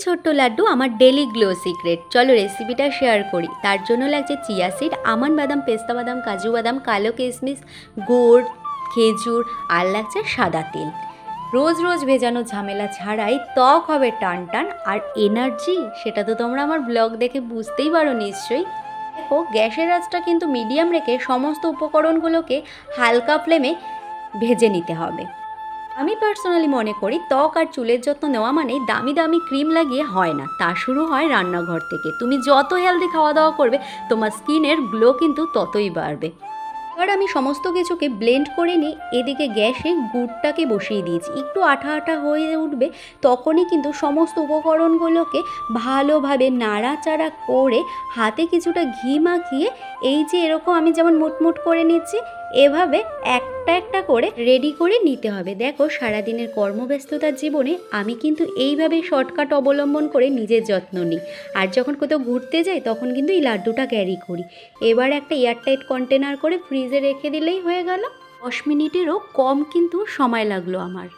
ছোট্ট লাড্ডু আমার daily glow secret. চলো রেসিপিটা শেয়ার করি। তার জন্য লাগছে চিয়া সিড, আমন্ড বাদাম, পেস্তা বাদাম, কাজু বাদাম, কালো কিশমিশ, গুড়, খেজুর, আর লাগছে সাদা তেল। রোজ রোজ ভেজানো ঝামেলা ছাড়াই ত্বক হবে টান টান আর এনার্জি, সেটা তো তোমরা আমার ব্লগ দেখে বুঝতেই পারো নিশ্চয়ই। দেখো, গ্যাসের আঁচটা কিন্তু মিডিয়াম রেখে সমস্ত উপকরণগুলোকে হালকা ফ্লেমে ভেজে নিতে হবে। আমি পার্সোনালি মনে করি ত্বক আর চুলের যত্ন নেওয়া মানেই দামি দামি ক্রিম লাগিয়ে হয় না, তা শুরু হয় রান্নাঘর থেকে। তুমি যত হেলদি খাওয়া দাওয়া করবে তোমার স্কিনের গ্লো কিন্তু ততই বাড়বে। এবার আমি সমস্ত কিছুকে ব্লেন্ড করে নিই। এদিকে গ্যাসে গুড়টাকে বসিয়ে দিয়েছি, একটু আঠা আঠা হয়ে উঠবে তখনই কিন্তু সমস্ত উপকরণগুলোকে ভালোভাবে নাড়াচাড়া করে হাতে কিছুটা ঘি মাখিয়ে এই যে এরকম আমি যেমন মুটমুট করে নিচ্ছি, এভাবে একটা একটা করে রেডি করে নিতে হবে। দেখো, সারাদিনের কর্মব্যস্ততার জীবনে আমি কিন্তু এইভাবেই শর্টকাট অবলম্বন করে নিজের যত্ন নিই। আর যখন কোথাও ঘুরতে যাই তখন কিন্তু এই লাড্ডুটা ক্যারি করি। এবার একটা এয়ারটাইট কন্টেনার করে ফ্রিজে রেখে দিলেই হয়ে গেল। 10 মিনিটেরও কম কিন্তু সময় লাগলো আমার।